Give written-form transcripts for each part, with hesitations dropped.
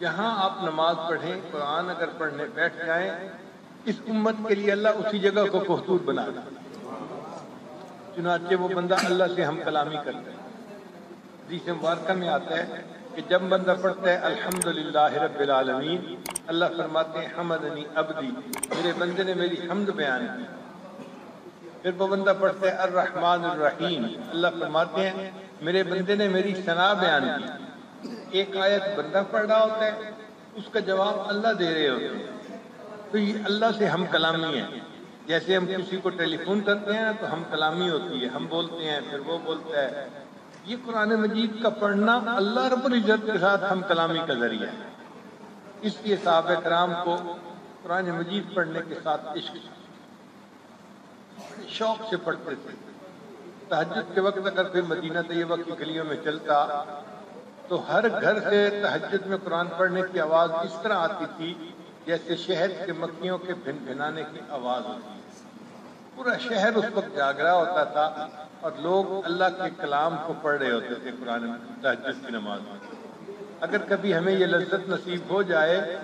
جہاں آپ نماز پڑھیں، قرآن اگر پڑھنے بیٹھ جائیں، اس امت کے لیے اللہ اسی جگہ کو کوہتور بنا دے۔ چنانچہ وہ بندہ اللہ سے ہم کلامی کرتا ہے۔ حدیث مبارکہ میں آتا ہے کہ جب بندہ پڑھتا ہے الحمدللہ رب العالمین، اللہ فرماتے ہیں حمدنی عبدی، میرے بندے نے میری حمد بیان کی۔ پھر وہ بندہ پڑھتا ہے الرحمن الرحیم، اللہ فرماتے ہیں میرے بندے نے میری ثنا بیان کی۔ ایک آیت بندہ پڑھ رہا ہوتا ہے، اس کا جواب اللہ دے رہے ہوتے ہیں۔ تو یہ اللہ سے ہم کلامی ہے۔ جیسے ہم کسی کو ٹیلی فون کرتے ہیں تو ہم کلامی ہوتی ہے، ہم بولتے ہیں پھر وہ بولتا ہے۔ یہ قرآن مجید کا پڑھنا اللہ رب العزت کے ساتھ ہم کلامی کا ذریعہ ہے۔ اس لیے صحابہ کرام کو قرآن مجید پڑھنے کے ساتھ عشق تھا، شوق سے پڑھتے تھے۔ تہجد کے وقت اگر کوئی مدینہ طیبہ کی گلیوں میں چلتا تو ہر گھر سے تہجد میں قرآن پڑھنے کی آواز اس طرح آتی تھی جیسے شہد کے مکھیوں کے بھن بھنانے کی آواز ہوتی ہے۔ پورا شہر اس وقت جاگ رہا ہوتا تھا اور لوگ اللہ کے کلام کو پڑھ رہے ہوتے تھے قرآن تہجد کی نماز میں۔ اگر کبھی ہمیں یہ لذت نصیب ہو جائے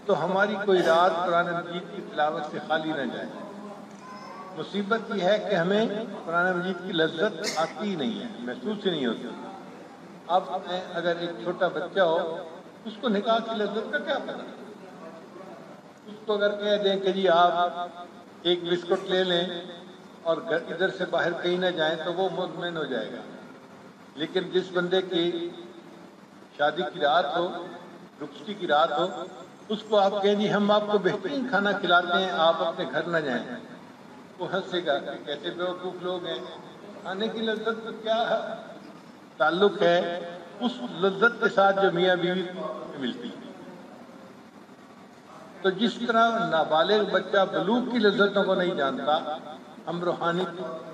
تو ہماری کوئی رات قرآن مجید کی تلاوت سے خالی نہ جائے۔ مصیبت یہ ہے کہ ہمیں قرآن مجید کی لذت آتی ہی نہیں ہے، محسوس ہی نہیں ہوتی۔ اب اگر ایک چھوٹا بچہ ہو، اس کو نکاح کی لذت کا کیا پتہ؟ اس کو اگر کہہ دیں کہ جی آپ ایک بسکٹ لے لیں اور ادھر سے باہر کہیں نہ جائیں تو وہ مطمئن ہو جائے گا۔ لیکن جس بندے کی شادی کی رات ہو، رخصتی کی رات ہو، اس کو آپ کہیں جی ہم آپ کو بہترین کھانا کھلاتے ہیں، آپ اپنے گھر نہ جائیں، وہ ہنسے گا کہ کیسے بیوقوف لوگ ہیں۔ کھانے کی لذت تو کیا تعلق ہے اس لذت کے ساتھ جو میاں بیوی کو ملتی ہے۔ تو جس طرح نابالغ بچہ بلوغ کی لذتوں کو نہیں جانتا، ہم روحانی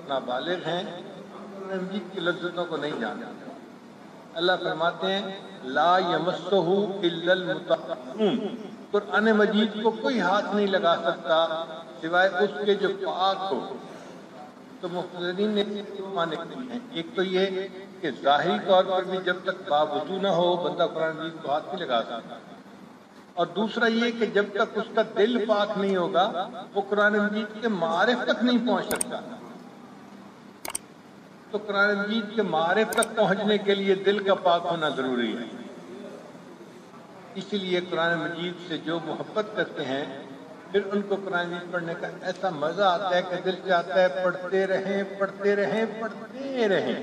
نابالغ ہیں، قرآن مجید کی لذتوں کو نہیں جانتے۔ اللہ فرماتے ہیں لا یمسہ الا المطہرون، قرآن مجید کو کوئی ہاتھ نہیں لگا سکتا سوائے اس کے جو پاک ہو۔ تو مفسرین نے معنی کی ہیں، ایک تو یہ کہ ظاہری طور پر بھی جب تک باوضو نہ ہو بندہ قرآن مجید کو ہاتھ نہیں لگا سکتا، اور دوسرا یہ کہ جب تک اس کا دل پاک نہیں ہوگا وہ قرآن مجید کے معارف تک نہیں پہنچ سکتا۔ تو قرآن مجید کے معارف تک پہنچنے کے لیے دل کا پاک ہونا ضروری ہے۔ اس لیے قرآن مجید سے جو محبت کرتے ہیں پھر ان کو قرآن مجید پڑھنے کا ایسا مزہ آتا ہے کہ دل چاہتا ہے پڑھتے رہیں پڑھتے رہیں پڑھتے رہیں۔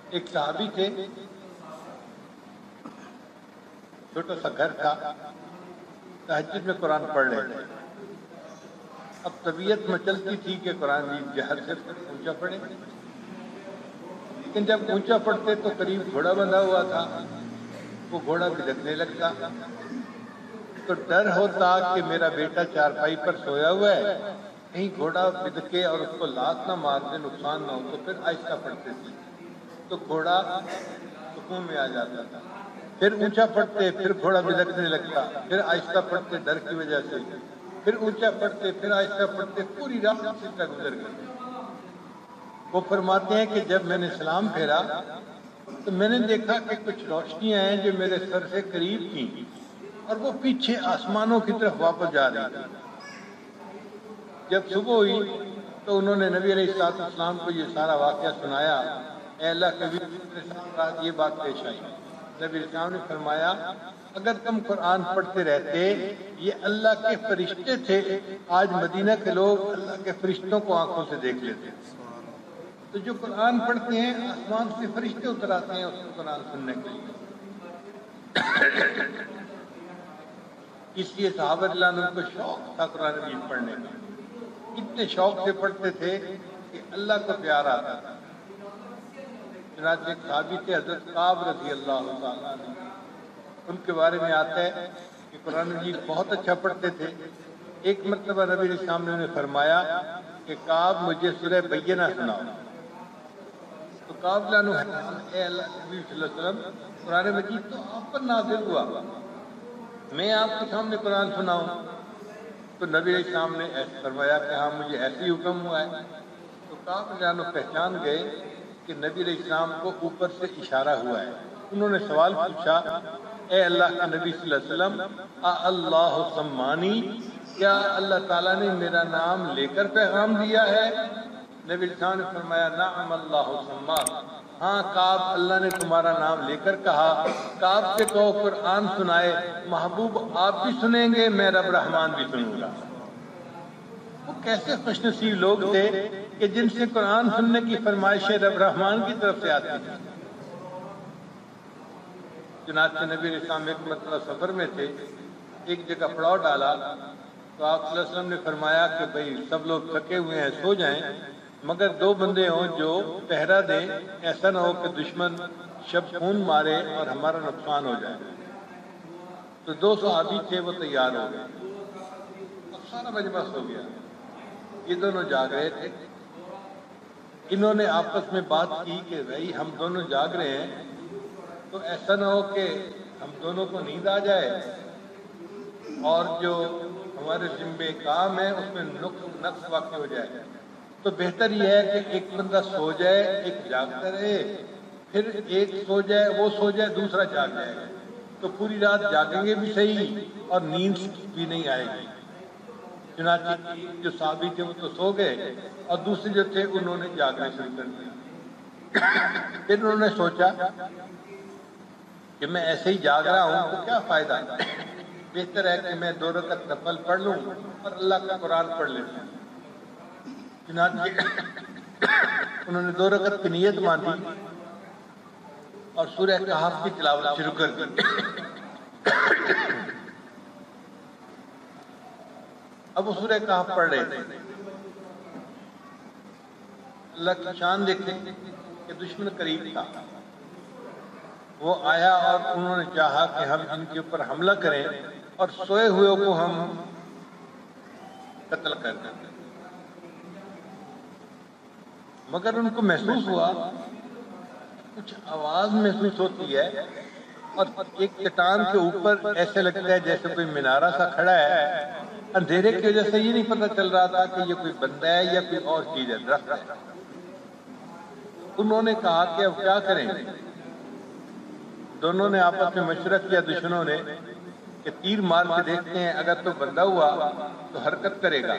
ایک صحابی تھے، چھوٹا سا گھر تھا، تہجد میں قرآن پڑھ رہے تھے۔ اب طبیعت مچلتی تھی کہ قرآن مجید جہر سے اونچا پڑھے، لیکن جب اونچا پڑھتے تو قریب گھوڑا بندھا ہوا تھا، وہ گھوڑا بھدکنے لگتا۔ تو ڈر ہوتا کہ میرا بیٹا چارپائی پر سویا ہوا ہے، کہیں گھوڑا بھدکے اور اس کو لات نہ مار دے، نقصان نہ ہو، تو پھر آہستہ پڑھتے تھے تو گھوڑا سکون میں آ جاتا تھا۔ پھر اونچا پڑھتے پھر گھوڑا بھدکنے لگتا، پھر آہستہ پڑھتے ڈر کی وجہ سے، پھر اونچا پڑھتے پھر آہستہ پڑھتے، پوری رات اسی طرح گزر گئی۔ وہ فرماتے ہیں کہ جب میں نے سلام پھیرا تو میں نے دیکھا کہ کچھ روشنیاں ہیں جو میرے سر سے قریب تھیں اور وہ پیچھے آسمانوں کی طرف واپس جا رہی تھی۔ جب صبح ہوئی تو انہوں نے نبی علیہ السلام کو یہ سارا واقعہ سنایا۔ اے اللہ کے ساتھ یہ بات پیش آئی، نبی علیہ السلام نے فرمایا اگر تم قرآن پڑھتے رہتے، یہ اللہ کے فرشتے تھے، آج مدینہ کے لوگ اللہ کے فرشتوں کو آنکھوں سے دیکھ لیتے۔ تو جو قرآن پڑھتے ہیں آسمان سے فرشتے اتر آتے ہیں اس کو قرآن سننے کے لیے۔ اس لیے صحابہ رضی اللہ عنہ کو شوق تھا قرآن مجید پڑھنے کا، اتنے شوق سے پڑھتے تھے کہ اللہ کو پیار آتا تھا۔ چنانچہ ایک صحابی تھے حضرت کعب رضی اللہ تعالیٰ عنہ، ان کے بارے میں آتا ہے کہ قرآن مجید بہت اچھا پڑھتے تھے۔ ایک مرتبہ نبی علیہ السلام نے انہیں فرمایا کہ کعب مجھے سورہ بینہ سناؤ۔ تو کعب رضی اللہ عنہ، اے اللہ نبی صلی اللہ علیہ وسلم، قرآن مجید تو آپ پر نازل ہوا، میں آپ کے سامنے قرآن سناؤں؟ تو نبی علیہ السلام نے فرمایا کہ ہاں مجھے ایسے ہی حکم ہوا ہے۔ تو کعب رضی اللہ عنہ پہچان گئے کہ نبی علیہ السلام کو اوپر سے اشارہ ہوا ہے۔ انہوں نے سوال پوچھا اے اللہ کے نبی صلی اللہ علیہ وسلم اللہ سمانی، کیا اللہ تعالیٰ نے میرا نام لے کر پیغام دیا ہے؟ نبی السلام نے فرمایا نعم اللہ سماک، ہاں کعب اللہ نے تمہارا نام لے کر کہا، کعب سے کہو قرآن سنائے، محبوب آپ بھی سنیں گے، میں رب رحمان بھی سنوں گا۔ وہ کیسے خوش نصیب لوگ تھے کہ جن سے قرآن سننے کی فرمائشیں رب رحمان کی طرف سے آتی تھی۔ چنانچہ نبی علیہ السلام ایک مرتبہ سفر میں تھے، ایک جگہ پڑاؤ ڈالا تو آپ صلی اللہ علیہ وسلم نے فرمایا کہ بھئی سب لوگ تھکے ہوئے ہیں، سو جائیں، مگر 2 بندے ہوں جو پہرا دیں، ایسا نہ ہو کہ دشمن شب خون مارے اور ہمارا نقصان ہو جائے۔ تو 2 صحابی تھے، وہ تیار ہو گئے، اب سارا مجمع سو گیا، یہ دونوں جاگ رہے تھے۔ انہوں نے آپس میں بات کی کہ بھائی ہم دونوں جاگ رہے ہیں تو ایسا نہ ہو کہ ہم دونوں کو نیند آ جائے اور جو ہمارے ذمے کام ہے اس میں نقص واقع ہو جائے، تو بہتر یہ ہے کہ ایک بندہ سو جائے، ایک جاگتا رہے، پھر ایک سو جائے، وہ سو جائے، دوسرا جاگ جائے گا، تو پوری رات جاگیں گے بھی صحیح اور نیند بھی نہیں آئے گی۔ چنانچہ جو صحابی تھے وہ تو سو گئے اور دوسرے جو تھے انہوں نے جاگنا شروع کر دیا۔ پھر انہوں نے سوچا کہ میں ایسے ہی جاگ رہا ہوں تو کیا فائدہ، بہتر ہے کہ میں 2 رکعت نفل پڑھ لوں اور اللہ کا قرآن پڑھ لیتا ہوں۔ چنانچہ انہوں نے 2 رکعت کی نیت باندھی اور سورہ کہف کی تلاوت شروع کر دی۔ اب وہ سورہ کہف پڑھ رہے تھے، اللہ کی شان دیکھیں کہ دشمن قریب تھا، وہ آیا اور انہوں نے چاہا کہ ہم ان کے اوپر حملہ کریں اور سوئے ہوئے کو ہم قتل کر دیں، مگر ان کو محسوس ہوا، کچھ آواز محسوس ہوتی ہے اور ایک چٹان کے اوپر ایسے لگتا ہے جیسے کوئی مینارہ سا کھڑا ہے، اندھیرے کی وجہ سے یہ نہیں پتہ چل رہا تھا کہ یہ کوئی بندہ ہے یا کوئی اور چیز ہے، درخت ہے۔ انہوں نے کہا کہ اب کیا کریں؟ دونوں نے آپس میں مشورہ کیا دشمنوں نے کہ تیر مار کے دیکھتے ہیں، اگر تو بندہ ہوا تو حرکت کرے گا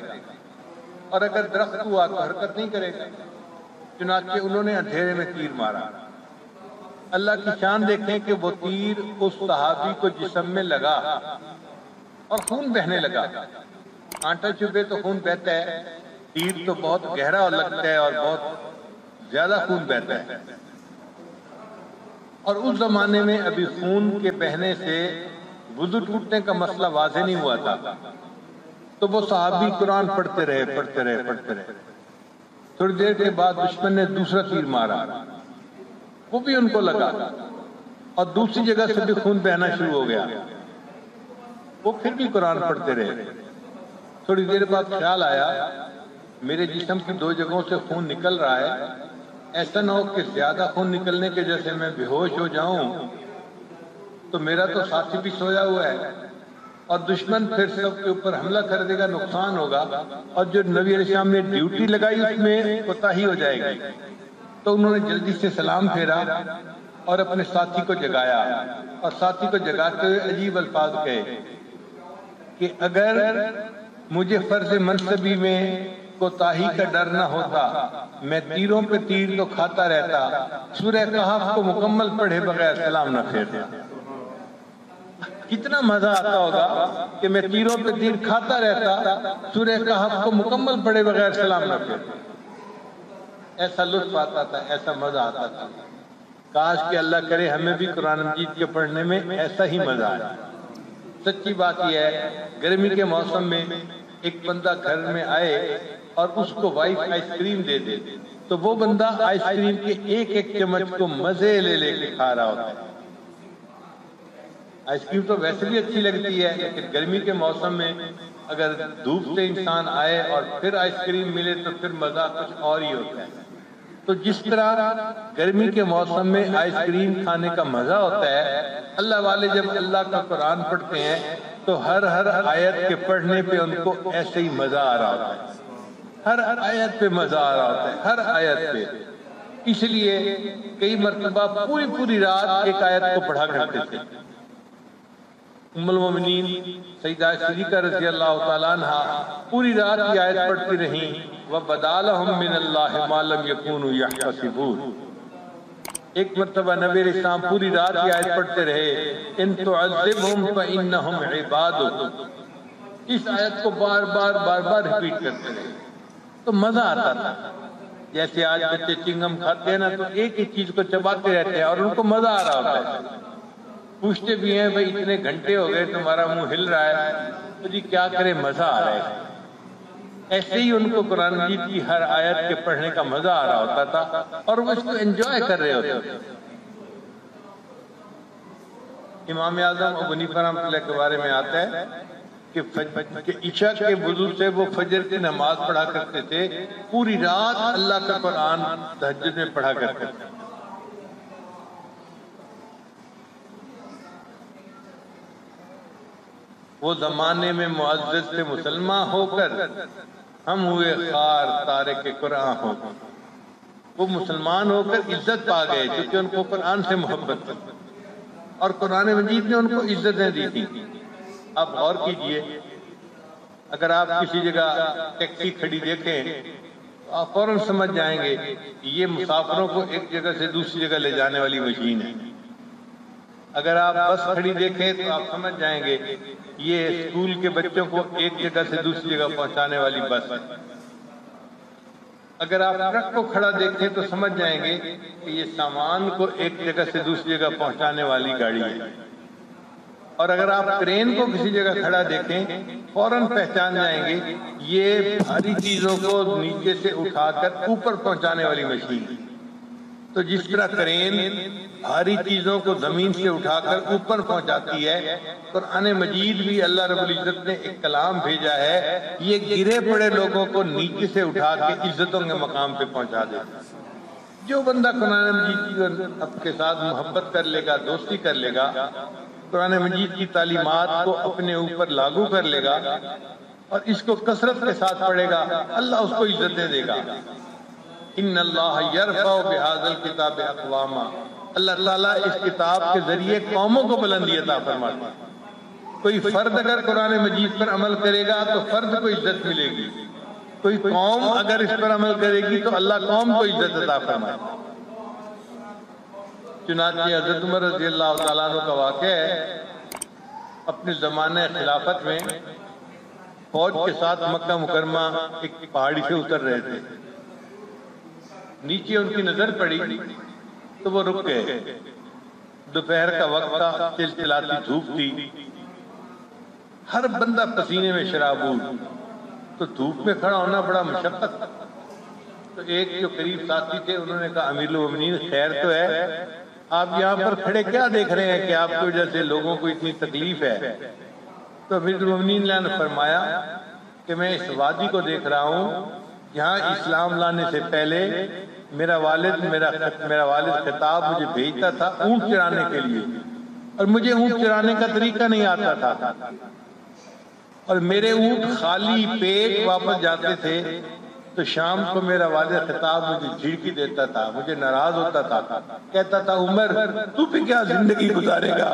اور اگر درخت ہوا تو حرکت نہیں کرے گا۔ چنانچہ انہوں نے اندھیرے میں تیر مارا۔ اللہ کی شان دیکھیں کہ وہ تیر اس صحابی کو جسم میں لگا اور خون بہنے لگا۔ آنٹا چبھے تو خون بہتا ہے، تیر تو بہت گہرا لگتا ہے اور بہت زیادہ خون بہتا ہے، اور اس زمانے میں ابھی خون کے بہنے سے وضو ٹوٹنے کا مسئلہ واضح نہیں ہوا تھا، تو وہ صحابی قرآن پڑھتے رہے۔ تھوڑی دیر کے بعد دشمن نے دوسرا تیر مارا، وہ بھی ان کو لگا اور دوسری جگہ سے بھی خون بہنا شروع ہو گیا، وہ پھر بھی قرآن پڑھتے رہے۔ تھوڑی دیر بعد خیال آیا میرے جسم کی 2 جگہوں سے خون نکل رہا ہے، ایسا نہ ہو کہ زیادہ خون نکلنے کی وجہ سے میں بے ہوش ہو جاؤں تو میرا تو ساتھی بھی سویا ہوا ہے اور دشمن پھر سب کے اوپر حملہ کر دے گا، نقصان ہوگا، اور جو نبی علیہ السلام نے ڈیوٹی لگائی اس میں کوتاہی ہو جائے گی۔ تو انہوں نے جلدی سے سلام پھیرا اور اپنے ساتھی کو جگایا اور ساتھی کو جگاتے ہوئے عجیب الفاظ کہے کہ اگر مجھے فرض منصبی میں کوتاہی کا ڈر نہ ہوتا میں تیروں پہ تیر تو کھاتا رہتا، سورہ کہف کو مکمل پڑھے بغیر سلام نہ پھیرتا۔ کتنا مزہ آتا ہوگا کہ میں تیروں پہ تیر کھاتا رہتا، سورہ کہف کو مکمل پڑھے بغیر سلام نہ پھیرتا۔ ایسا لطف آتا تھا، ایسا مزہ آتا تھا۔ کاش کہ اللہ کرے ہمیں بھی قرآن مجید کے پڑھنے میں ایسا ہی مزہ آئے۔ سچی بات یہ ہے، گرمی کے موسم میں ایک بندہ گھر میں آئے اور اس کو وائف آئس کریم دے دے تو وہ بندہ آئس کریم کے ایک ایک چمچ کو مزے لے لے کے کھا رہا ہوتا ہے۔ آئس کریم تو ویسے بھی اچھی لگتی ہے، لیکن گرمی کے موسم میں اگر دھوپ سے انسان آئے اور پھر آئس کریم ملے تو پھر مزہ کچھ اور ہی ہوتا ہے۔ تو جس طرح گرمی کے موسم میں آئس کریم کھانے کا مزہ ہوتا ہے، اللہ والے جب اللہ کا قرآن پڑھتے ہیں تو ہر آیت کے پڑھنے پہ ان کو ایسے ہی مزہ آ رہا ہوتا ہے، ہر آیت پہ مزہ آ رہا ہوتا ہے، ہر آیت پہ۔ اس لیے کئی مرتبہ پوری رات ایک آیت کو پڑھا کرتے تھے، ام المومنین سیدہ صدیقہ رضی اللہ تعالیٰ عنہ پوری رات یہ آیت پڑھتی رہیں وَبَدَا لَهُم مِّنَ اللَّهِ مَا لَمْ يَكُونُوا يَحْتَسِبُونَ۔ ایک مرتبہ نبی علیہ السلام پوری رات یہ آیت پڑھتے رہے ان تعذبہم فإنہم عبادک، اس آیت کو بار بار ریپیٹ کرتے رہے تو مزہ آتا تھا۔ جیسے آج بچے چنگم کھاتے ہیں نا تو ایک ہی چیز کو چباتے رہتے ہیں اور ان کو مزہ آ رہا ہوتا ہے، پوچھتے بھی ہیں بھئی اتنے گھنٹے ہو گئے تمہارا منہ ہل رہا ہے، تو جی کیا کرے مزہ آ رہا ہے۔ ایسے ہی ان کو قرآن مجید کی ہر آیت کے پڑھنے کا مزہ آ رہا ہوتا تھا اور وہ اس کو انجوائے کر رہے ہوتے تھے۔ امام اعظم ابو حنیفہ رحمۃ اللہ کے بارے میں آتا ہے کہ عشاء کے وضو سے وہ فجر کی نماز پڑھا کرتے تھے، پوری رات اللہ کا قرآن تہجد میں پڑھا کرتے تھے۔ وہ زمانے میں معزز سے مسلمان ہو کر ہم ہوئے خار تارک قرآن ہو، وہ مسلمان ہو کر عزت پا گئے کیونکہ ان کو قرآن سے محبت تھی اور قرآن مجید نے ان کو عزتیں دی تھی۔ آپ غور کیجئے، اگر آپ کسی جگہ ٹیکسی کھڑی دیکھیں تو آپ فوراً سمجھ جائیں گے کہ یہ مسافروں کو ایک جگہ سے دوسری جگہ لے جانے والی مشین ہے۔ اگر آپ بس کھڑی دیکھیں تو آپ سمجھ جائیں گے یہ اسکول کے بچوں کو ایک جگہ سے دوسری جگہ پہنچانے والی بس ہے۔ اگر آپ ٹرک کو کھڑا دیکھیں تو سمجھ جائیں گے کہ یہ سامان کو ایک جگہ سے دوسری جگہ پہنچانے والی گاڑی ہے۔ اور اگر آپ کرین کو کسی جگہ کھڑا دیکھیں فوراً پہچان جائیں گے یہ بھاری چیزوں کو نیچے سے اٹھا کر اوپر پہنچانے والی مشین ہے۔ تو جس طرح کرین بھاری چیزوں کو زمین سے اٹھا کر اوپر پہنچاتی ہے، قرآن مجید بھی اللہ رب العزت نے ایک کلام بھیجا ہے یہ گرے پڑے لوگوں کو نیچے سے اٹھا کے عزتوں کے مقام پہ پہنچا دیتا ہے۔ جو بندہ قرآن مجید کی اب کے ساتھ محبت کر لے گا، دوستی کر لے گا، قرآن مجید کی تعلیمات کو اپنے اوپر لاگو کر لے گا اور اس کو کثرت کے ساتھ پڑھے گا، اللہ اس کو عزتیں دے گا۔ ان اللہ یرفع بہذا الکتاب اقواما، اللہ تعالیٰ اس کتاب کے ذریعے قوموں کو بلندی عطا فرماتا ہے۔ کوئی فرد اگر قرآن مجید پر عمل کرے گا تو فرد کو عزت ملے گی، کوئی قوم اگر اس پر عمل کرے گی تو اللہ قوم کو عزت عطا فرمائے گا۔ چنانچہ حضرت عمر رضی اللہ تعالیٰ عنہ کا واقعہ ہے، اپنے زمانہ خلافت میں فوج کے ساتھ مکہ مکرمہ ایک پہاڑی سے اتر رہے تھے، نیچے ان کی نظر پڑی تو وہ رک گئے۔ دوپہر کا وقت تھا، چلچلاتی دھوپ تھی، ہر بندہ پسینے میں شرابور، تو دھوپ میں کھڑا ہونا بڑا مشقت۔ تو ایک جو قریب ساتھی تھے انہوں نے کہا امیر المومنین خیر تو ہے، آپ یہاں پر کھڑے کیا دیکھ رہے ہیں کہ آپ کی وجہ سے لوگوں کو اتنی تکلیف ہے؟ تو امیر المومنین نے فرمایا کہ میں اس وادی کو دیکھ رہا ہوں جہاں اسلام لانے سے پہلے میرا والد خطاب مجھے بھیجتا تھا اونٹ چرانے کے لیے، اور مجھے اونٹ چرانے کا طریقہ نہیں آتا تھا، اور میرے اونٹ خالی پیٹ واپس جاتے تھے تو شام کو میرا والد خطاب مجھے جھڑکی دیتا تھا، مجھے ناراض ہوتا تھا، کہتا تھا عمر تو بھی کیا زندگی گزارے گا،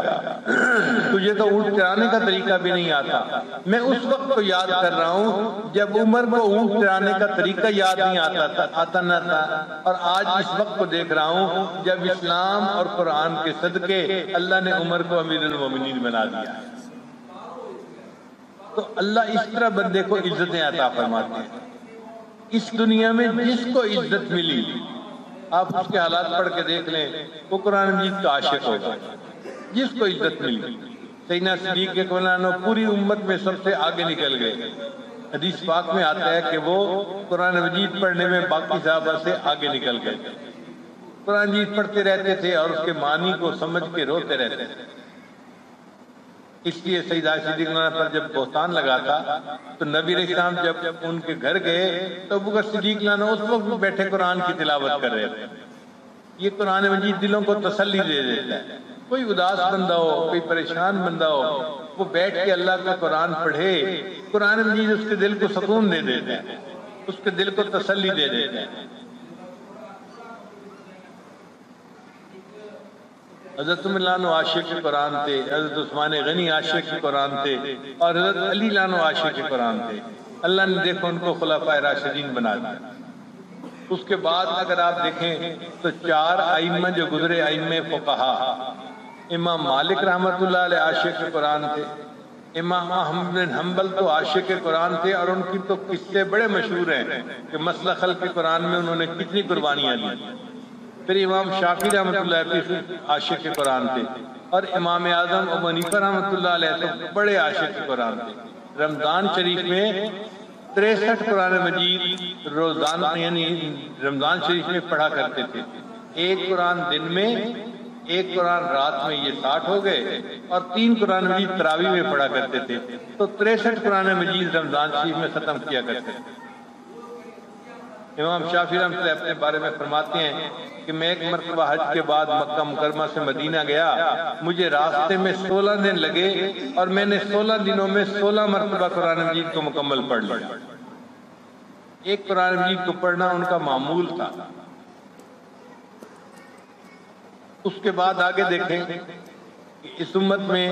تجھے تو اونٹ چرانے کا طریقہ بھی نہیں آتا۔ میں اس وقت کو یاد کر رہا ہوں جب عمر کو اونٹ چرانے کا طریقہ یاد نہیں آتا نہ تھا، اور آج اس وقت کو دیکھ رہا ہوں جب اسلام اور قرآن کے صدقے اللہ نے عمر کو امیر المومنین بنا دیا ہے۔ تو اللہ اس طرح بندے کو عزتیں عطا فرماتے ہیں۔ اس دنیا میں جس کو عزت ملی، آپ اس کے حالات پڑھ کے دیکھ لیں، وہ قرآن مجید کا عاشق ہوگا۔ جس کو عزت ملی، سیدنا صدیق اکبر عنہ پوری امت میں سب سے آگے نکل گئے۔ حدیث پاک میں آتا ہے کہ وہ قرآن مجید پڑھنے میں باقی صحابہ سے آگے نکل گئے، قرآن مجید پڑھتے رہتے تھے اور اس کے معنی کو سمجھ کے روتے رہتے تھے۔ اس لیے سیدہ صدیق پر جب بہتان لگا تھا تو نبی علیہ السلام جب ان کے گھر گئے تو ابوبکر صدیق اس وقت بیٹھے قرآن کی تلاوت کر رہے تھے۔ یہ قرآن مجید دلوں کو تسلی دے دیتا ہے۔ کوئی اداس بندہ ہو، کوئی پریشان بندہ ہو، وہ بیٹھ کے اللہ کا قرآن پڑھے، قرآن مجید اس کے دل کو سکون دے دیتا ہے، اس کے دل کو تسلی دے دیتا ہے۔ حضرت عمر لانو عاشق قرآن تھے، حضرت عثمان غنی عاشق قرآن تھے، اور حضرت علی لانو عاشق قرآن تھے۔ اللہ نے دیکھو ان کو خلفائے راشدین بنا دیا۔ اس کے بعد اگر آپ دیکھیں تو 4 ائمہ جو گزرے، ائمہ فقہا، امام مالک رحمۃ اللہ علیہ عاشق قرآن تھے، امام احمد بن حنبل تو عاشق قرآن تھے، اور ان کی تو قصے بڑے مشہور ہیں کہ مسئلہ خلق قرآن میں انہوں نے کتنی قربانیاں دی۔ پھر امام شافعی رحمۃ اللہ علیہ عاشق قرآن تھے، اور امام اعظم ابو حنیفہ رحمۃ اللہ علیہ تو بڑے عاشق قرآن تھے۔ رمضان شریف میں 63 قرآن مجید روزانہ یعنی رمضان شریف میں پڑھا کرتے تھے۔ 1 قرآن دن میں، 1 قرآن رات میں، یہ 60 ہو گئے، اور 3 قرآن مجید تراویح میں پڑھا کرتے تھے۔ تو 63 قرآن مجید رمضان شریف میں ختم کیا کرتے تھے۔ امام شافعی رحمۃ اللہ اپنے بارے میں فرماتے ہیں کہ میں ایک مرتبہ حج کے بعد مکہ مکرمہ سے مدینہ گیا، مجھے راستے میں 16 دن لگے، اور میں نے 16 دنوں میں 16 مرتبہ قرآن مجید کو مکمل پڑھ لیا۔ ایک قرآن مجید کو پڑھنا ان کا معمول تھا۔ اس کے بعد آگے دیکھیں کہ اس امت میں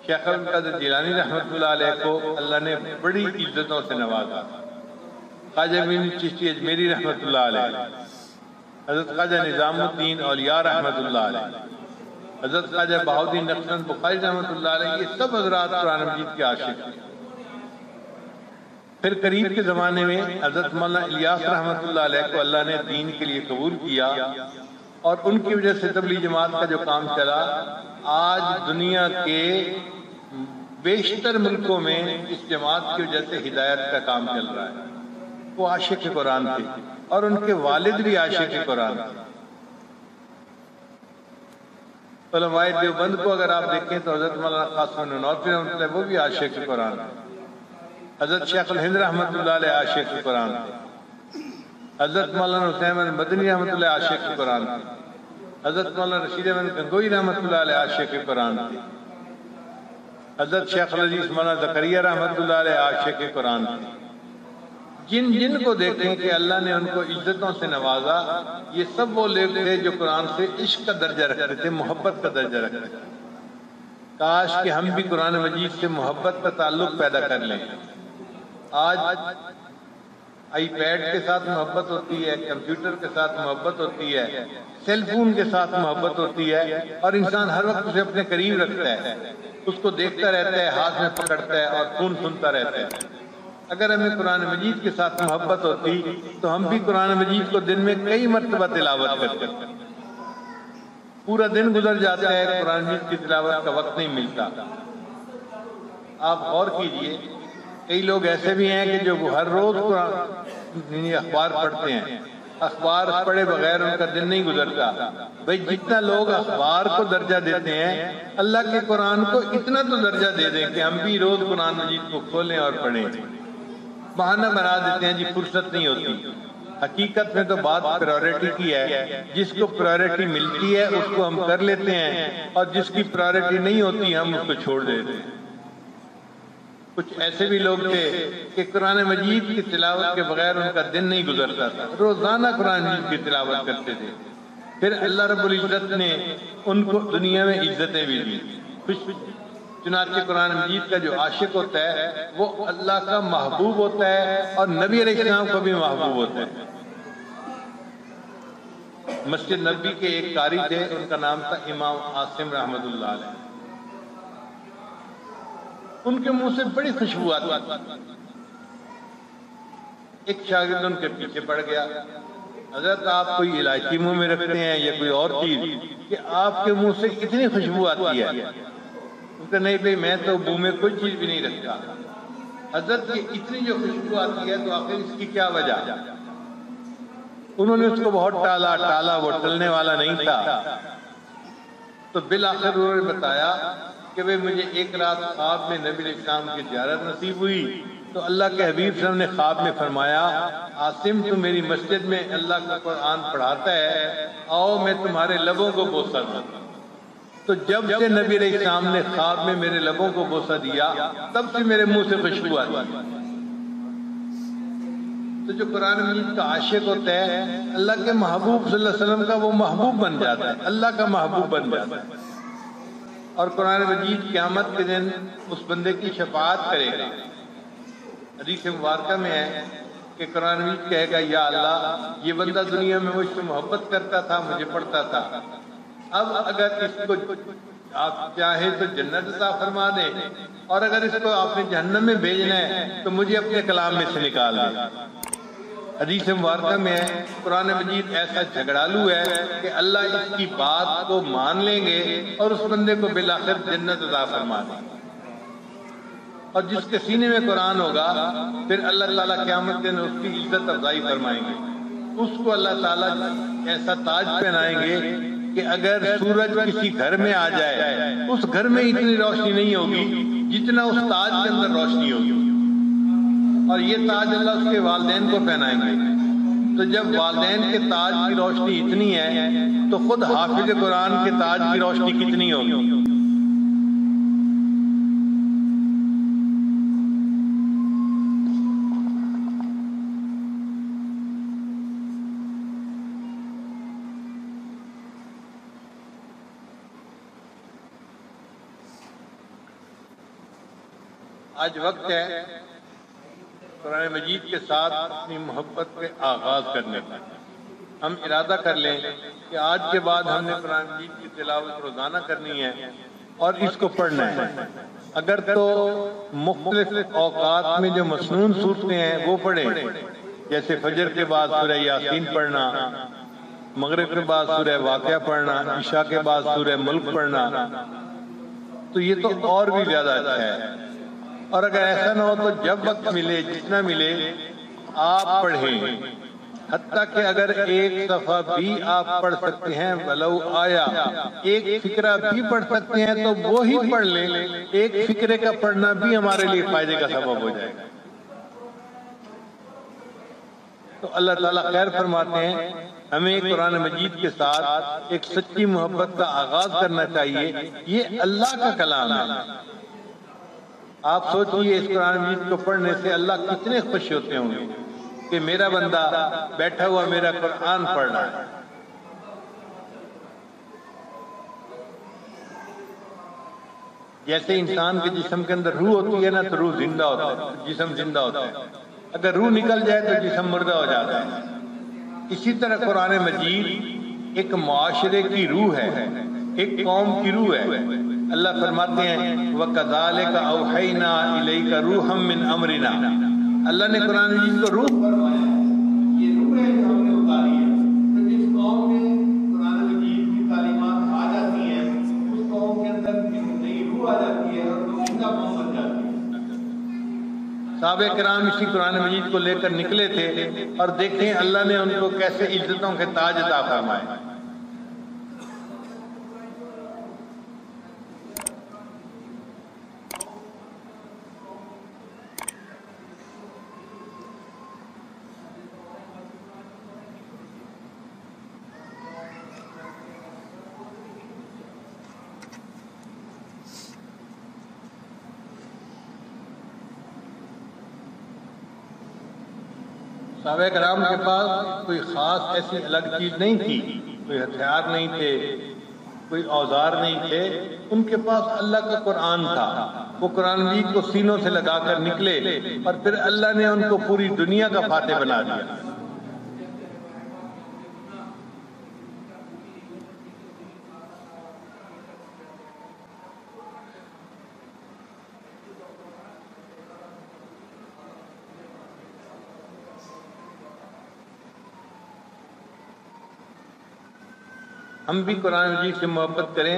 شیخ القادر جیلانی رحمۃ اللہ علیہ کو اللہ نے بڑی عزتوں سے نوازا۔ خواجہ معین چشتی اجمیری رحمۃ اللہ علیہ، حضرت خواجہ نظام الدین اولیاء رحمۃ اللہ علیہ، حضرت خواجہ بہاؤالدین نقشبند بخاری رحمۃ اللہ علیہ، یہ سب حضرات قرآن مجید کے عاشق تھے۔ پھر قریب کے زمانے میں حضرت مولانا الیاس رحمۃ اللہ علیہ کو اللہ نے دین کے لیے قبول کیا، اور ان کی وجہ سے تبلیغ جماعت کا جو کام چلا، آج دنیا کے بیشتر ملکوں میں اس جماعت کی وجہ سے ہدایت کا کام چل رہا ہے۔ وہ عاشق قرآن تھے، اور ان کے والد بھی عاشق قرآن تھے۔ علماء دیوبند کو اگر آپ دیکھیں تو حضرت مولانا قاسم نانوتوی رحمۃ اللہ وہ بھی عاشق قرآن تھے، حضرت شیخ الہند رحمۃ اللہ علیہ عاشق قرآن تھے، حضرت مولانا حسین احمد مدنی رحمۃ اللہ عاشق قرآن تھے، حضرت مولانا رشید احمد گنگوئی رحمۃ اللہ علیہ عاشق قرآن تھے، حضرت شیخ العزیز مولانا زکریا رحمۃ اللہ علیہ عاشق قرآن تھے۔ جن جن کو دیکھیں کہ اللہ نے ان کو عزتوں سے نوازا، یہ سب وہ لوگ تھے جو قرآن سے عشق کا درجہ رکھتے تھے، محبت کا درجہ رکھتے تھے۔ کاش کہ ہم بھی قرآن مجید سے محبت کا تعلق پیدا کر لیں۔ آج آئی پیڈ کے ساتھ محبت ہوتی ہے، کمپیوٹر کے ساتھ محبت ہوتی ہے، سیل فون کے ساتھ محبت ہوتی ہے، اور انسان ہر وقت اسے اپنے قریب رکھتا ہے، اس کو دیکھتا رہتا ہے، ہاتھ میں پکڑتا ہے، اور خون سنتا رہتا ہے۔ اگر ہمیں قرآن مجید کے ساتھ محبت ہوتی تو ہم بھی قرآن مجید کو دن میں کئی مرتبہ تلاوت کرتے۔ پورا دن گزر جاتا ہے، قرآن مجید کی تلاوت کا وقت نہیں ملتا۔ آپ غور کیجئے، کئی لوگ ایسے بھی ہیں کہ جو ہر روز اخبار پڑھتے ہیں، اخبار پڑھے بغیر ان کا دن نہیں گزرتا۔ بھئی جتنا لوگ اخبار کو درجہ دیتے ہیں، اللہ کے قرآن کو اتنا تو درجہ دے دیں کہ ہم بھی روز قرآن مجید کو کھولیں اور پڑھیں۔ بہانہ بنا دیتے ہیں جی فرصت نہیں ہوتی۔ حقیقت میں تو بات پرائورٹی کی ہے، جس کو پرائورٹی ملتی ہے اس کو ہم کر لیتے ہیں، اور جس کی پرائورٹی نہیں ہوتی ہم اس کو چھوڑ دیتے ہیں۔ کچھ ایسے بھی لوگ تھے کہ قرآن مجید کی تلاوت کے بغیر ان کا دن نہیں گزرتا تھا، روزانہ قرآن مجید کی تلاوت کرتے تھے۔ پھر اللہ رب العزت نے ان کو دنیا میں عزتیں بھی دی۔ چنانچہ قرآن مجید کا جو عاشق ہوتا ہے وہ اللہ کا محبوب ہوتا ہے، اور نبی علیہ السلام کو بھی محبوب ہوتا ہے۔ مسجد نبی کے ایک قاری تھے، ان کا نام تھا امام عاصم رحمۃ اللہ علیہ۔ ان کے منہ سے بڑی خوشبو آتی تھی۔ ایک شاگرد ان کے پیچھے پڑ گیا، حضرت آپ کوئی الائچی منہ میں رکھتے ہیں یا کوئی اور چیز کہ آپ کے منہ سے اتنی خوشبو آتی ہے؟ کہ نہیں بھئی میں تو منہ میں کوئی چیز بھی نہیں رکھتا۔ حضرت یہ اتنی جو خوشبو آتی ہے تو آخر اس کی کیا وجہ؟ انہوں نے اس کو بہت ٹالا، وہ ٹلنے والا نہیں تھا۔ تو بالآخر انہوں نے بتایا کہ بھئی مجھے ایک رات خواب میں نبی علیہ السلام کی زیارت نصیب ہوئی، تو اللہ کے حبیب صلی اللہ علیہ وسلم نے خواب میں فرمایا، عاصم تو میری مسجد میں اللہ کا قرآن پڑھاتا ہے، آؤ میں تمہارے لبوں کو بوسہ دوں۔ تو جب سے نبی علیہ السلام نے خواب میں میرے لبوں کو بوسہ دیا، تب سے میرے منہ سے خوشبو آتی۔ تو تو جو قرآن مجید کا عاشق ہوتا ہے اللہ کے محبوب صلی اللہ علیہ وسلم کا وہ محبوب بن جاتا ہے، اللہ کا محبوب بن جاتا ہے، اور قرآن مجید قیامت کے دن اس بندے کی شفاعت کرے گا۔ حدیث مبارکہ میں ہے کہ قرآن مجید کہے گا یا اللہ یہ بندہ دنیا میں مجھ سے محبت کرتا تھا، مجھے پڑھتا تھا، اب اگر اس کو آپ چاہے تو جنت عطا فرما دیں، اور اگر اس کو آپ نے جہنم میں بھیجنا ہے تو مجھے اپنے کلام میں سے نکال دیں۔ حدیث مبارکہ میں ہے قرآن مجید ایسا جھگڑالو ہے کہ اللہ اس کی بات کو مان لیں گے اور اس بندے کو بالآخر جنت عطا فرما دیں۔ اور جس کے سینے میں قرآن ہوگا پھر اللہ تعالیٰ قیامت کے دن اس کی عزت افزائی فرمائیں گے، اس کو اللہ تعالیٰ ایسا تاج پہنائیں گے کہ اگر سورج کسی گھر میں آ جائے اس گھر میں اتنی روشنی نہیں ہوگی جتنا اس تاج کے اندر روشنی ہوگی، اور یہ تاج اللہ اس کے والدین کو پہنائیں گے۔ تو جب والدین کے تاج کی روشنی اتنی ہے تو خود حافظ قرآن کے تاج کی روشنی کتنی ہوگی۔ آج وقت ہے قرآن مجید کے ساتھ اپنی محبت کے آغاز کرنے کا۔ ہم ارادہ کر لیں کہ آج کے بعد ہم نے قرآن مجید کی تلاوت روزانہ کرنی ہے اور اس کو پڑھنا ہے۔ اگر تو مختلف اوقات میں جو مسنون صورتیں ہیں وہ پڑھیں، جیسے فجر کے بعد سورہ یاسین پڑھنا، مغرب کے بعد سورہ واقعہ پڑھنا، عشاء کے بعد سورہ ملک پڑھنا، تو یہ تو اور بھی زیادہ اچھا ہے۔ اور اگر ایسا نہ ہو تو جب وقت ملے جتنا ملے آپ پڑھیں، حتیٰ کہ اگر ایک صفحہ بھی آپ پڑھ سکتے ہیں ولو آیا، ایک فقرہ بھی پڑھ سکتے ہیں تو وہی پڑھ لیں، ایک فقرے کا پڑھنا بھی ہمارے لیے فائدے کا سبب ہو جائے گا۔ تو اللہ تعالیٰ خیر فرماتے ہیں ہمیں قرآن مجید کے ساتھ ایک سچی محبت کا آغاز کرنا چاہیے۔ یہ اللہ کا کلام ہے۔ آپ سوچئے اس قرآن مجید کو پڑھنے سے اللہ کتنے خوش ہوتے ہوں گے کہ میرا بندہ بیٹھا ہوا میرا قرآن پڑھ رہا ہے۔ جیسے انسان کے جسم کے اندر روح ہوتی ہے نا تو روح زندہ ہوتا ہے، جسم زندہ ہوتا ہے، اگر روح نکل جائے تو جسم مردہ ہو جاتا ہے۔ اسی طرح قرآن مجید ایک معاشرے کی روح ہے، ایک قوم کی روح ہے۔ اللہ فرماتے ہیں وَكَذَلِكَ أَوْحَيْنَا إِلَيْكَ رُوحًا مِّنْ أَمْرِنَا، اللہ نے قرآن مجید کو روح فرمایا، یہ روح ہے جو ہم نے اتاری ہے۔ تو جس قوم میں قرآن مجید کی تعلیمات آ جاتی ہیں اس قوم کے اندر نئی روح آ جاتی ہے اور وہ زندہ قوم بن جاتی ہے۔ صحابہ کرام اسی قرآن مجید کو لے کر نکلے تھے اور دیکھیں اللہ نے ان کو کیسے عزتوں کے تاج عطا فرمائے۔ صحابہ کرام کے پاس کوئی خاص ایسی الگ چیز نہیں تھی، کوئی ہتھیار نہیں تھے، کوئی اوزار نہیں تھے، ان کے پاس اللہ کا قرآن تھا۔ وہ قرآن مجید کو سینوں سے لگا کر نکلے اور پھر اللہ نے ان کو پوری دنیا کا فاتح بنا دیا۔ ہم بھی قرآن مجید سے محبت کریں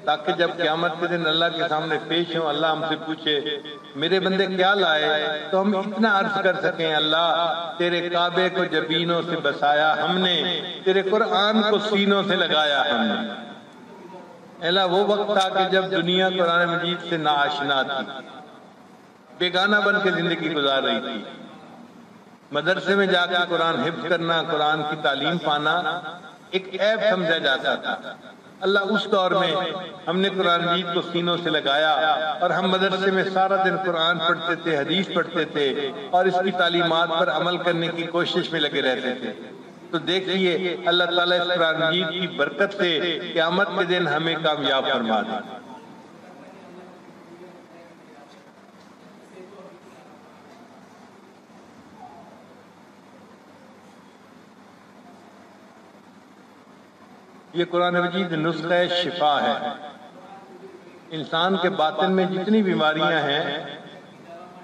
تاکہ جب قیامت کے دن اللہ کے سامنے پیش ہوں اللہ ہم سے پوچھے میرے بندے کیا لائے، تو ہم اتنا عرض کر سکیں اللہ تیرے کعبے کو جبینوں سے بسایا ہم نے، تیرے قرآن کو سینوں سے لگایا ہم نے۔ اللہ وہ وقت تھا کہ جب دنیا قرآن مجید سے ناآشنا تھی، بیگانہ بن کے زندگی گزار رہی تھی۔ مدرسے میں جا کے قرآن حفظ کرنا، قرآن کی تعلیم پانا ایک عیب سمجھا جاتا تھا، اللہ اس دور میں ہم نے قرآن مجید کو سینوں سے لگایا اور ہم مدرسے میں سارا دن قرآن پڑھتے تھے، حدیث پڑھتے تھے اور اس کی تعلیمات پر عمل کرنے کی کوشش میں لگے رہتے تھے۔ تو دیکھیے اللہ تعالیٰ اس قرآن مجید کی برکت سے قیامت کے دن ہمیں کامیاب فرما دے۔ یہ قرآن مجید نسخہ شفا ہے۔ انسان کے باطن میں جتنی بیماریاں ہیں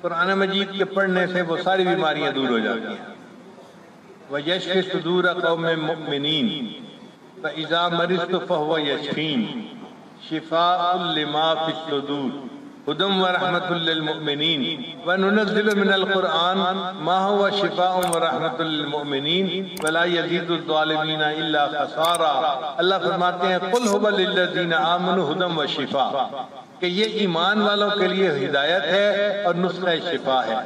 قرآن مجید کے پڑھنے سے وہ ساری بیماریاں دور ہو جاتی ہیں۔ وَيَشْفِ صُدُورَ قَوْمٍ مُؤْمِنِينَ فَإِذَا مَرِضْتُ فَهُوَ يَشْفِينِ شِفَاءٌ لِمَا فِي الصُّدُورِ هُدًى وَرَحْمَةٌ لِّلْمُؤْمِنِينَ وَنُنَزِّلُ مِنَ الْقُرْآنِ مَا هُوَ شِفَاءٌ وَرَحْمَةٌ لِّلْمُؤْمِنِينَ وَلَا يَزِيدُ الظَّالِمِينَ إِلَّا خَسَارًا۔ اللہ فرماتے ہیں قُلْ هُوَ لِلَّذِينَ آمَنُوا هُدًى وَشِفَاءٌ، کہ یہ ایمان والوں کے لیے ہدایت ہے اور نسخہ شفا ہے۔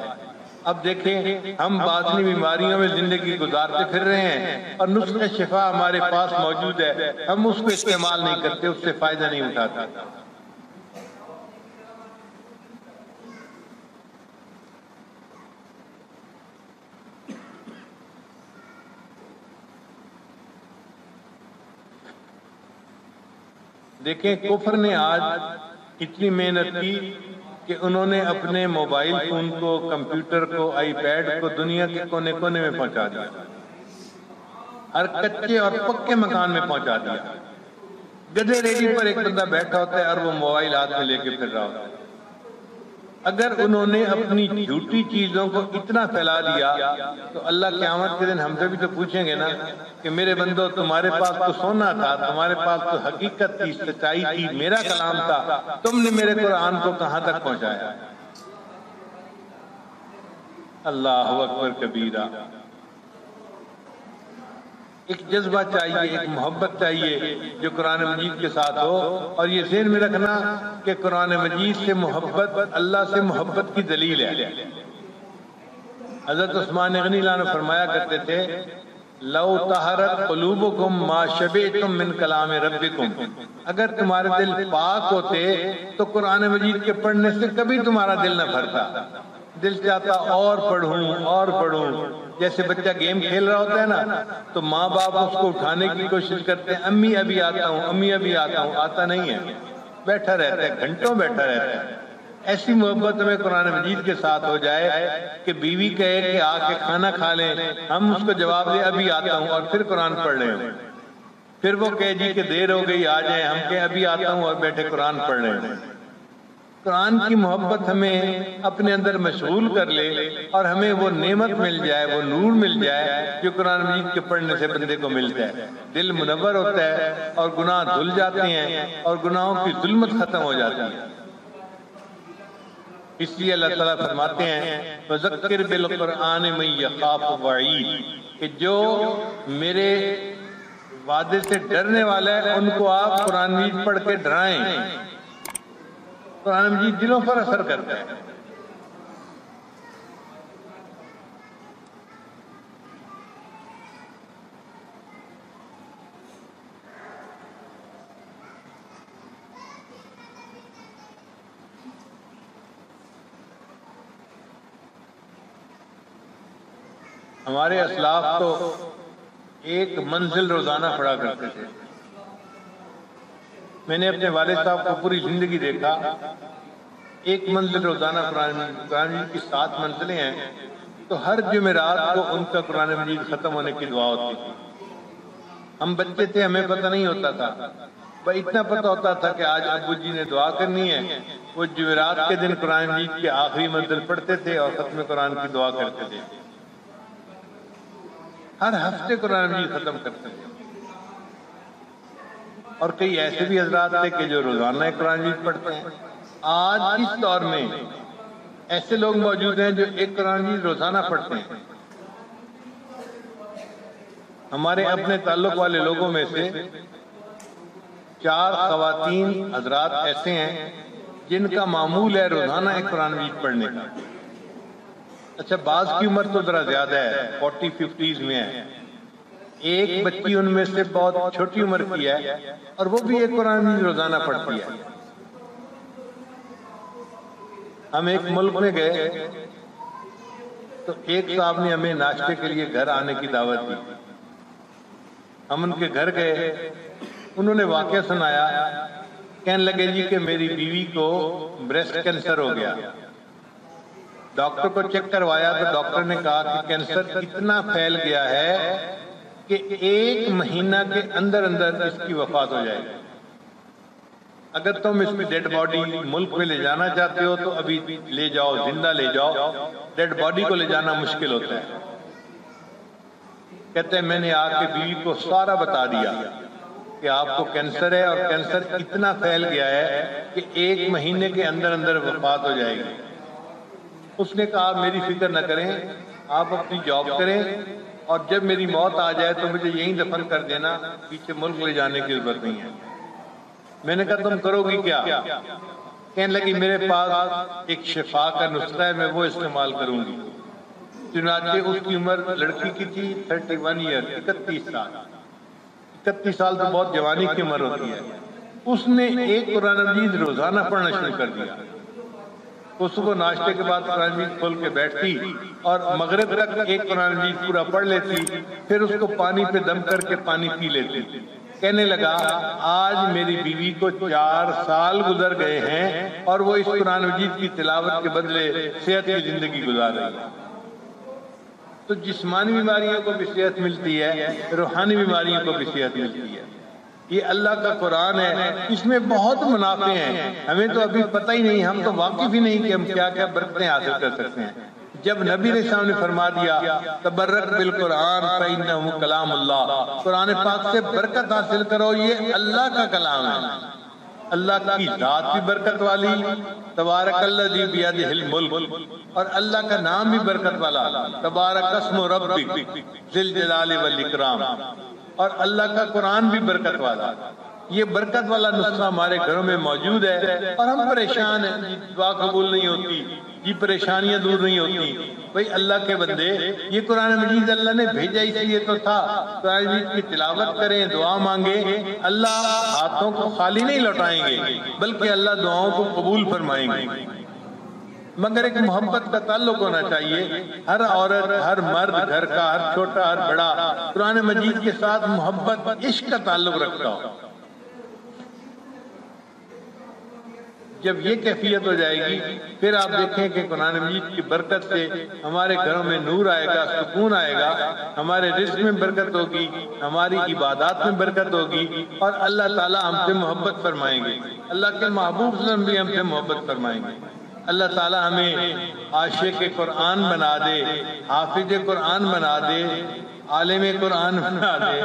اب دیکھیں ہم باطنی بیماریوں میں زندگی گزارتے پھر رہے ہیں اور نسخہ شفا ہمارے پاس موجود ہے، ہم اس کو استعمال نہیں کرتے، اس سے فائدہ نہیں اٹھاتے۔ دیکھیں کفر نے آج اتنی محنت کی کہ انہوں نے اپنے موبائل فون کو، کمپیوٹر کو، آئی پیڈ کو دنیا کے کونے کونے میں پہنچا دیا، ہر کچے اور پکے مکان میں پہنچا دیا۔ گدھے ریڈی پر ایک بندہ بیٹھا ہوتا ہے اور وہ موبائل ہاتھ میں لے کے پھر رہا ہوتا ہے۔ اگر انہوں نے اپنی جھوٹی چیزوں کو اتنا پھیلا دیا تو اللہ قیامت کے دن ہم سے بھی تو پوچھیں گے نا کہ میرے بندو تمہارے پاس تو سونا تھا، تمہارے پاس تو حقیقت تھی، سچائی تھی، میرا کلام تھا، تم نے میرے قرآن کو کہاں تک پہنچایا؟ اللہ اکبر کبیرہ۔ ایک جذبہ چاہیے، ایک محبت چاہیے جو قرآن مجید کے ساتھ ہو، اور یہ ذہن میں رکھنا کہ قرآن مجید سے محبت اللہ سے محبت کی دلیل ہے۔ حضرت عثمان غنی اللہ عنہ فرمایا کرتے تھے لو طہرت قلوبکم ما شبعتم من کلام ربکم، اگر تمہارے دل پاک ہوتے تو قرآن مجید کے پڑھنے سے کبھی تمہارا دل نہ بھرتا، دل چاہتا اور پڑھوں۔ جیسے بچہ گیم کھیل رہا ہوتا ہے نا تو ماں باپ اس کو اٹھانے کی کوشش کرتے ہیں، امی ابھی آتا ہوں، امی ابھی آتا ہوں، آتا نہیں ہے، بیٹھا رہتا ہے، گھنٹوں بیٹھا رہتا ہے۔ ایسی محبت ہمیں قرآن مجید کے ساتھ ہو جائے کہ بیوی کہے کہ آ کے کھانا کھا لیں، ہم اس کو جواب دیں ابھی آتا ہوں اور پھر قرآن پڑھ رہے ہوں۔ پھر وہ کہے جی کہ دیر ہو گئی آ جائیں، ہم کہیں ابھی آتا ہوں اور بیٹھے قرآن پڑھ رہے ہیں۔ قرآن کی محبت ہمیں اپنے اندر مشغول کر لے اور ہمیں وہ نعمت مل جائے، وہ نور مل جائے جو قرآن مجید کے پڑھنے سے بندے کو ملتا ہے۔ دل منور ہوتا ہے اور گناہ دھل جاتے ہیں اور گناہوں کی ظلمت ختم ہو جاتی ہے۔ اس لیے اللہ تعالیٰ فرماتے ہیں فَذَكِّرْ بِالْقُرْآنِ مَن يَخَافُ وَعِيدِ، کہ جو میرے وعدے سے ڈرنے والا ہے ان کو آپ قرآن مجید پڑھ کے ڈرائیں۔ قرآن مجید دلوں پر اثر کرتا ہے۔ ہمارے اسلاف تو ایک منزل روزانہ پڑھا کرتے تھے۔ میں نے اپنے والد صاحب کو پوری زندگی دیکھا، ایک منزل روزانہ قرآن مجید کی 7 منزلیں ہیں، تو ہر جمعرات کو ان کا قرآن مجید ختم ہونے کی دعا ہوتی تھی۔ ہم بچے تھے، ہمیں پتہ نہیں ہوتا تھا، بس اتنا پتہ ہوتا تھا کہ آج ابو جی نے دعا کرنی ہے۔ وہ جمعرات کے دن قرآن مجید کی آخری منزل پڑھتے تھے اور ختم قرآن کی دعا کرتے تھے۔ ہر ہفتے قرآن مجید ختم کرتے تھے۔ اور کئی ایسے بھی حضرات تھے کہ جو روزانہ قرآن مجید پڑھتے ہیں۔ آج اس دور میں ایسے لوگ موجود ہیں جو ایک قرآن مجید روزانہ پڑھتے ہیں۔ ہمارے اپنے تعلق والے لوگوں میں سے 4 خواتین حضرات ایسے ہیں جن کا معمول ہے روزانہ ایک قرآن مجید پڑھنے کا۔ اچھا بعض کی عمر تو ذرا زیادہ ہے، 40-50s میں ہے، ایک بچی ان میں سے بہت چھوٹی عمر کی ہے اور وہ بھی ایک قرآن مجید روزانہ پڑھتی ہے۔ ہم ایک ملک میں گئے تو ایک صاحب نے ہمیں ناشتے کے لیے گھر آنے کی دعوت دی۔ ہم ان کے گھر گئے، انہوں نے واقعہ سنایا، کہنے لگے جی کہ میری بیوی کو بریسٹ کینسر ہو گیا، ڈاکٹر کو چیک کروایا تو ڈاکٹر نے کہا کہ کینسر اتنا پھیل گیا ہے کہ 1 مہینہ کے اندر اندر اس کی وفات ہو جائے گی۔ اگر تم اس کی ڈیڈ باڈی ملک میں لے جانا چاہتے ہو تو ابھی لے جاؤ، زندہ لے جاؤ، ڈیڈ باڈی کو لے جانا مشکل ہوتا ہے۔ کہتے ہیں میں نے آ کے بیوی کو سارا بتا دیا کہ آپ کو کینسر ہے اور کینسر اتنا پھیل گیا ہے کہ 1 مہینے کے اندر اندر وفات ہو جائے گی۔ اس نے کہا میری فکر نہ کریں، آپ اپنی جاب کریں اور جب میری موت آ جائے تو مجھے یہیں دفن کر دینا، پیچھے ملک لے جانے کی ضرورت نہیں ہے۔ میں نے کہا تم کرو گی کیا؟ کہنے لگی میرے پاس ایک شفا کا نسخہ ہے، میں وہ استعمال کروں گی۔ چنانچہ اس کی عمر لڑکی کی تھی 31 ایئر، 31 سال۔ 31 سال تو بہت جوانی کی عمر ہوتی ہے۔ اس نے ایک قرآن مجید روزانہ پڑھنا شروع کر دیا۔ وہ صبح ناشتے کے بعد قرآن مجید کھول کے بیٹھتی اور مغرب تک ایک قرآن مجید پورا پڑھ لیتی، پھر اس کو پانی پہ دم کر کے پانی پی لیتی۔ کہنے لگا آج میری بیوی کو 4 سال گزر گئے ہیں اور وہ اس قرآن مجید کی تلاوت کے بدلے صحت کی زندگی گزار رہی ہے۔ تو جسمانی بیماریوں کو بھی صحت ملتی ہے، روحانی بیماریوں کو بھی صحت ملتی ہے۔ یہ اللہ کا قرآن ہے، اس میں بہت منافع ہیں، ہمیں تو ابھی پتہ ہی نہیں، ہم تو واقف ہی نہیں کہ ہم کیا کیا برکتیں حاصل کر سکتے ہیں۔ جب نبی علیہ السلام نے فرما دیا تبرک بالقرآن فإنہ کلام اللہ، قرآن پاک سے برکت حاصل کرو، یہ اللہ کا کلام ہے، اللہ کی ذات بھی برکت والی، تبارک الذی بیدہ الملک، اور اللہ کا نام بھی برکت والا، تبارک اسم ربک ذی الجلال والاکرام، اور اللہ کا قرآن بھی برکت والا۔ یہ برکت والا نسخہ ہمارے گھروں میں موجود ہے اور ہم پریشان ہیں، جی دعا قبول نہیں ہوتی، جی پریشانیاں دور نہیں ہوتی۔ بھئی اللہ کے بندے، یہ قرآن مجید اللہ نے بھیجا اس لیے تو تھا، قرآن مجید کی تلاوت کریں، دعا مانگیں، اللہ ہاتھوں کو خالی نہیں لوٹائیں گے بلکہ اللہ دعاؤں کو قبول فرمائیں گے۔ مگر ایک محبت کا تعلق ہونا چاہیے، ہر عورت، ہر مرد گھر کا، ہر چھوٹا ہر بڑا قرآن مجید کے ساتھ محبت، عشق کا تعلق رکھتا ہو۔ جب یہ کیفیت ہو جائے گی پھر آپ دیکھیں کہ قرآن مجید کی برکت سے ہمارے گھروں میں نور آئے گا، سکون آئے گا، ہمارے رزق میں برکت ہوگی، ہماری عبادات میں برکت ہوگی، اور اللہ تعالی ہم سے محبت فرمائیں گے، اللہ کے محبوب صلی اللہ علیہ وسلم بھی ہم سے محبت فرمائیں گے۔ اللہ تعالی ہمیں عاشق قرآن بنا دے، حافظ قرآن بنا دے، عالم قرآن بنا دے،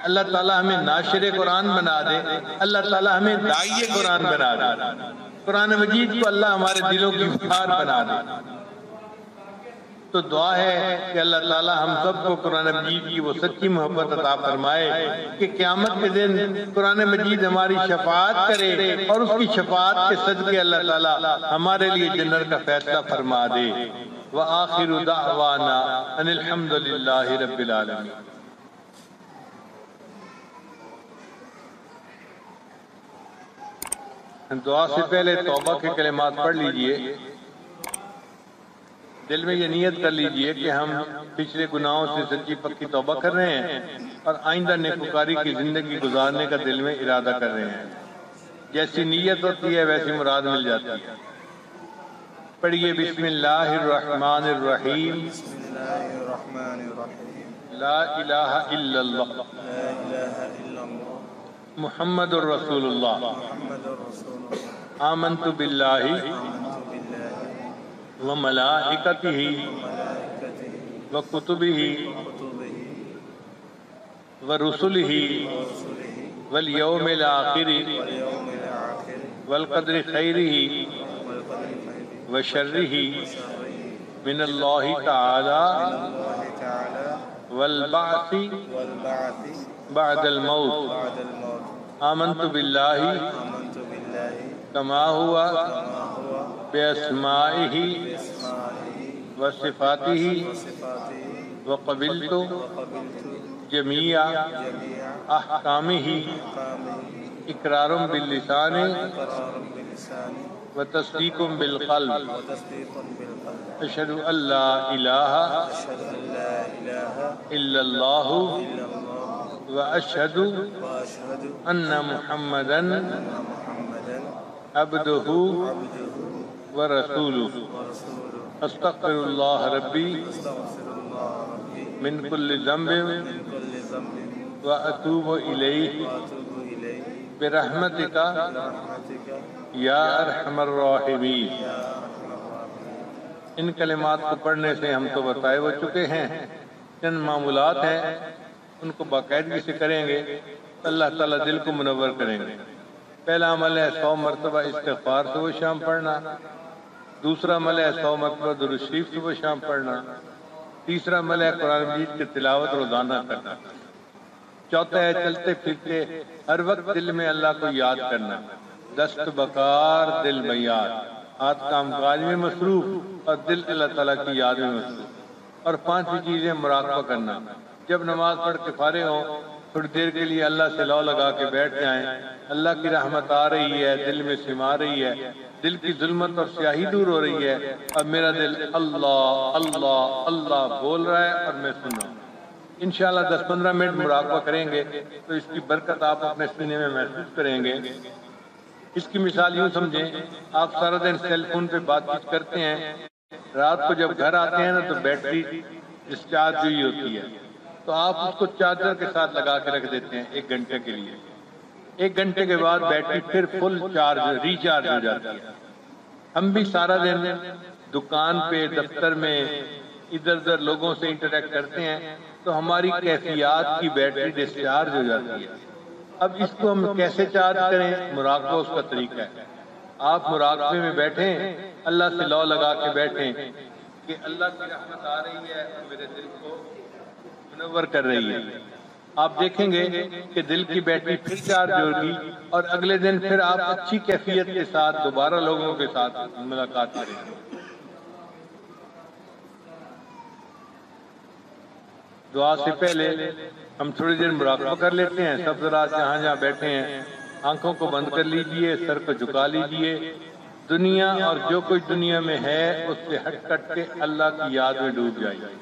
اللہ تعالی ہمیں ناشر قرآن بنا دے، اللہ تعالی ہمیں داعی قرآن بنا دے، قرآن مجید کو اللہ ہمارے دلوں کی بخار بنا دے۔ تو دعا ہے کہ اللہ تعالی ہم سب کو قرآن مجید کی وہ سچی محبت عطا فرمائے کہ قیامت کے دن قرآن مجید ہماری شفاعت کرے اور اس کی شفاعت کے صدقے اللہ تعالی ہمارے لیے جنت کا فیصلہ فرما دے۔ وآخر دعوانا ان الحمد للہ رب العالمین۔ دعا سے پہلے توبہ کے کلمات پڑھ لیجئے، دل میں یہ نیت کر لیجئے کہ ہم پچھلے گناہوں سے سچی پکی توبہ کر رہے ہیں اور آئندہ نیکوکاری کی زندگی گزارنے کا دل میں ارادہ کر رہے ہیں۔ جیسی نیت ہوتی ہے ویسی مراد مل جاتی ہے۔ پڑھیے بسم اللہ الرحمن الرحیم، لا الہ الا اللہ محمد الرسول اللہ، آمنت باللہ وملائکتہ وکتبہ ورسلہ والیوم الآخر والقدر خیرہ وشرہ من اللہ تعالی والبعث بعد الموت، آمنت باللہ کما ہوا بأسمائہ وصفاتہ وقبلت جمیع احکامہ اقرار باللسان و تصدیق بالقلب اشہد ان لا الہ الا اللہ و اشہد ان محمدا عبدہ و رسولہ استغفر اللہ ربی من کل ذنب و اتوب الیہ برحمتک یا ارحم الراحمین۔ ان کلمات کو پڑھنے سے ہم تو بتائے ہو چکے ہیں، چند معمولات ہیں ان کو باقاعدگی سے کریں گے تو اللہ تعالیٰ دل کو منور کریں گے۔ پہلا عمل ہے 100 مرتبہ استغفار صبح شام پڑھنا، دوسرا عمل ہے 100 مرتبہ درود شریف صبح شام پڑھنا، تیسرا عمل ہے قرآن مجید کی تلاوت روزانہ کرنا، چوتھا ہے چلتے پھرتے ہر وقت دل میں اللہ کو یاد کرنا، دست بکار دل بیاد، ہاتھ کام کاج میں مصروف اور دل اللہ تعالیٰ کی یاد میں مصروف، اور پانچویں چیز ہے مراقبہ کرنا، جب نماز پڑھ کے فارغ ہوں تھوڑی دیر کے لیے اللہ سے لو لگا کے بیٹھ جائیں، اللہ کی رحمت آ رہی ہے، دل میں سما رہی ہے، دل کی ظلمت اور سیاہی دور ہو رہی ہے، اور میرا دل اللہ اللہ اللہ بول رہا ہے اور میں سن رہا ہوں۔ انشاءاللہ 10-15 منٹ مراقبہ کریں گے تو اس کی برکت آپ اپنے سینے میں محسوس کریں گے۔ اس کی مثال یوں سمجھیں، آپ سارا دن سیل فون پہ بات چیت کرتے ہیں، رات کو جب گھر آتے ہیں نا تو بیٹری ڈسچارج ہوئی ہوتی ہے، تو آپ اس کو چارجر کے ساتھ لگا کے رکھ دیتے ہیں 1 گھنٹے کے لیے۔ 1 گھنٹے کے بعد بیٹری پھر فل چارج ریچارج ہو جاتی ہے۔ ہم بھی سارا دن دکان پہ، دفتر میں، ادھر ادھر لوگوں سے انٹریکٹ کرتے ہیں تو ہماری کیفیات کی بیٹری ڈسچارج ہو جاتی ہے۔ اب اس کو ہم کیسے چارج کریں؟ مراقبہ اس کا طریقہ ہے۔ آپ مراقبے میں بیٹھیں، اللہ سے لو لگا کے بیٹھیں کہ اللہ کی رحمت آ رہی ہے اور میرے دل کو منور کر رہی ہے۔ آپ دیکھیں گے کہ دل کی بیٹری پھر چارج ہوگی اور اگلے دن پھر آپ اچھی کیفیت کے ساتھ دوبارہ لوگوں کے ساتھ ملاقات کریں گے۔ دعا سے پہلے ہم تھوڑی دیر مراقبہ کر لیتے ہیں۔ سب ذرا جہاں جہاں بیٹھے ہیں آنکھوں کو بند کر لیجئے، سر کو جھکا لیجئے، دنیا اور جو کچھ دنیا میں ہے اس سے ہٹ کٹ کے اللہ کی یاد میں ڈوب جائیے۔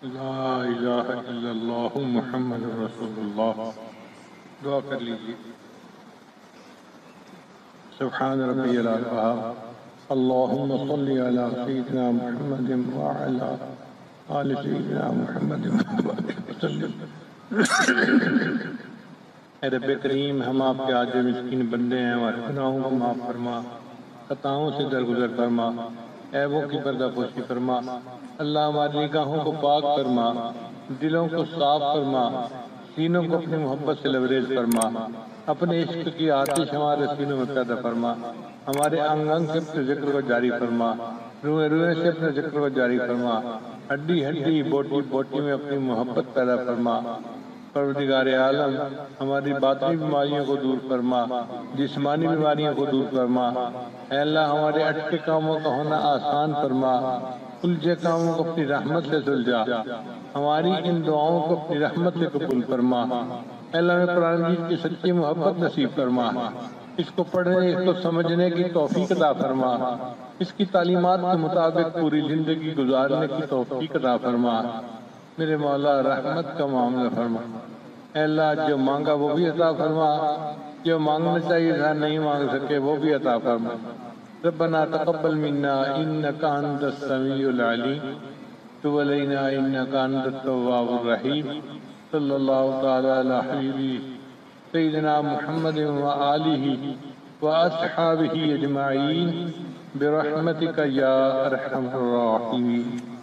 لا الہ الا اللہ محمد رسول اللہ. دعا کر لیجیے. سبحان ربی الاعلیٰ. اللہم صلی علی سیدنا محمد وعلی آل سیدنا محمد وسلم. اے رب کریم، ہم آپ کے عاجز مسکین بندے ہیں، ہمارے گناہوں کو معاف فرما، خطاؤں سے درگزر فرما، عیبوں کی پردہ پوشی فرما. اللہ ہماری نگاہوں کو پاک فرما، دلوں کو صاف فرما، سینوں کو اپنی محبت سے لبریز فرما، اپنے عشق کی آتش ہمارے سینوں میں پیدا فرما. ہمارے انگ انگ سے اپنے ذکر کو جاری فرما، روئے روئے سے اپنے ذکر کو جاری فرما، ہڈی ہڈی بوٹی بوٹی میں اپنی محبت پیدا فرما. پروردگار عالم، ہماری باطنی بیماریوں کو دور فرما، جسمانی بیماریوں کو دور فرما. اے اللہ، ہمارے اٹکے کاموں کا ہونا آسان فرما، الجھے کاموں کو اپنی رحمت سے سلجھا، ہماری ان دعاؤں کو اپنی رحمت سے قبول فرما. اے اللہ، ہمیں قرآن مجید کی سچی محبت نصیب فرما، اس کو پڑھنے، اس کو سمجھنے کی توفیق عطا فرما، اس کی تعلیمات کے مطابق پوری زندگی گزارنے کی توفیق عطا فرما. میرے مولا، رحمت کا معاملہ فرما. اے اللہ، جو مانگا وہ بھی عطا فرما، جو مانگنا چاہیے تھا نہیں مانگ سکے وہ بھی عطا فرما. ربنا تقبل منا انک انت السمیع العلیم تب علینا انک انت التواب الرحیم. صلی اللہ تعالی علی حبیبی سیدنا محمد وآلہ واصحابہ اجمعین برحمتک یا ارحم الراحمین.